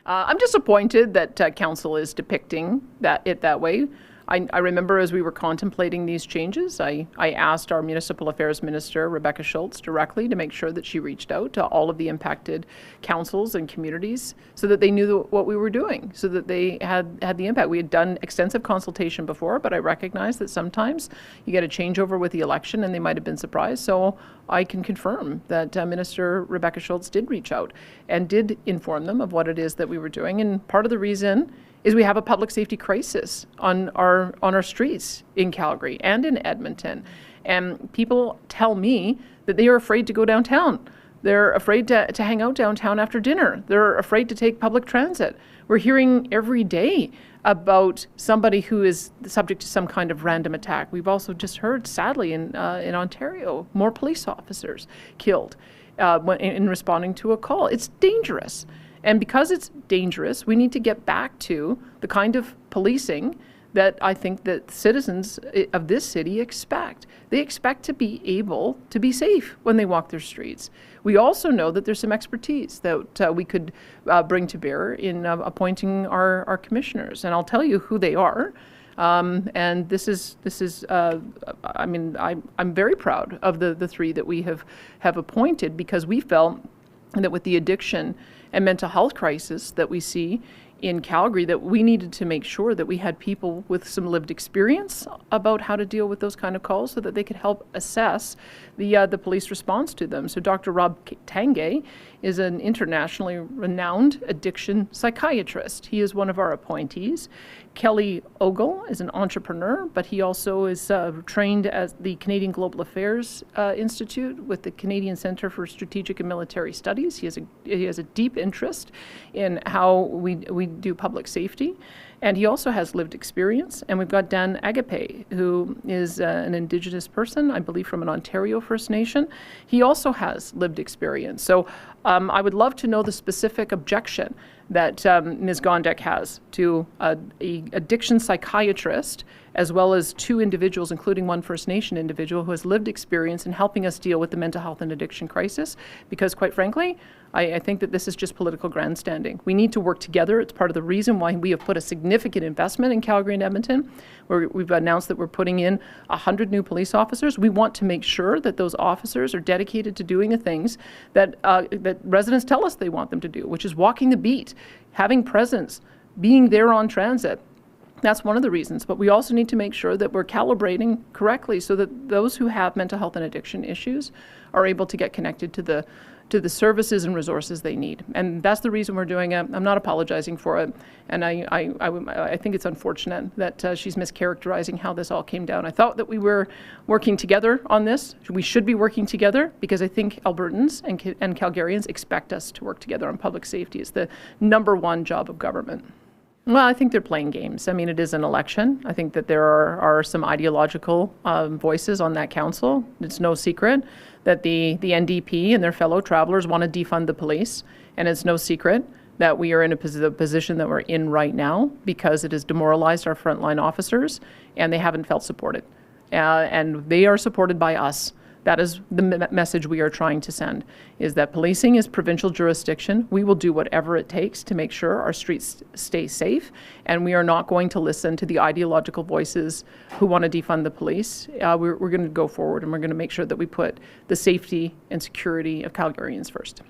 I'm disappointed that council is depicting it that way. I remember as we were contemplating these changes, I asked our Municipal Affairs Minister, Rebecca Schultz, directly to make sure that she reached out to all of the impacted councils and communities so that they knew what we were doing, so that they had the impact. We had done extensive consultation before, but I recognize that sometimes you get a changeover with the election and they might have been surprised. So I can confirm that Minister Rebecca Schultz did reach out and did inform them of what it is that we were doing. And part of the reason is we have a public safety crisis on our streets in Calgary and in Edmonton. And people tell me that they are afraid to go downtown. They're afraid to hang out downtown after dinner. They're afraid to take public transit. We're hearing every day about somebody who is subject to some kind of random attack. We've also just heard, sadly, in Ontario, more police officers killed in responding to a call. It's dangerous. And because it's dangerous, we need to get back to the kind of policing that I think that citizens of this city expect. They expect to be able to be safe when they walk their streets. We also know that there's some expertise that we could bring to bear in appointing our commissioners. And I'll tell you who they are. And this is I mean, I'm very proud of the three that we have appointed, because we felt that with the addiction and mental health crisis that we see in Calgary, that we needed to make sure that we had people with some lived experience about how to deal with those kind of calls so that they could help assess the police response to them. So Dr. Rob Tanguay is an internationally renowned addiction psychiatrist. He is one of our appointees. Kelly Ogle is an entrepreneur, but he also is trained at the Canadian Global Affairs Institute with the Canadian Centre for Strategic and Military Studies. He has a deep interest in how we do public safety. And he also has lived experience. And we've got Dan Agape, who is an Indigenous person, I believe from an Ontario First Nation. He also has lived experience. So I would love to know the specific objection that Ms. Gondek has to an addiction psychiatrist, as well as two individuals, including one First Nation individual who has lived experience in helping us deal with the mental health and addiction crisis. Because quite frankly, I think that this is just political grandstanding. We need to work together. It's part of the reason why we have put a significant investment in Calgary and Edmonton, where we've announced that we're putting in 100 new police officers. We want to make sure that those officers are dedicated to doing the things that residents tell us they want them to do, which is walking the beat, having presence, being there on transit. That's one of the reasons. But we also need to make sure that we're calibrating correctly so that those who have mental health and addiction issues are able to get connected to the services and resources they need. And that's the reason we're doing it. I'm not apologizing for it. And I think it's unfortunate that she's mischaracterizing how this all came down. I thought that we were working together on this. We should be working together, because I think Albertans and Calgarians expect us to work together on public safety. It's the #1 job of government. Well, I think they're playing games. I mean, it is an election. I think that there are some ideological voices on that council. It's no secret that the NDP and their fellow travelers want to defund the police. And it's no secret that we are in the position that we're in right now because it has demoralized our frontline officers and they haven't felt supported. And they are supported by us. That is the message we are trying to send, is that policing is provincial jurisdiction. We will do whatever it takes to make sure our streets stay safe, and we are not going to listen to the ideological voices who want to defund the police. We're going to go forward, and we're going to make sure that we put the safety and security of Calgarians first.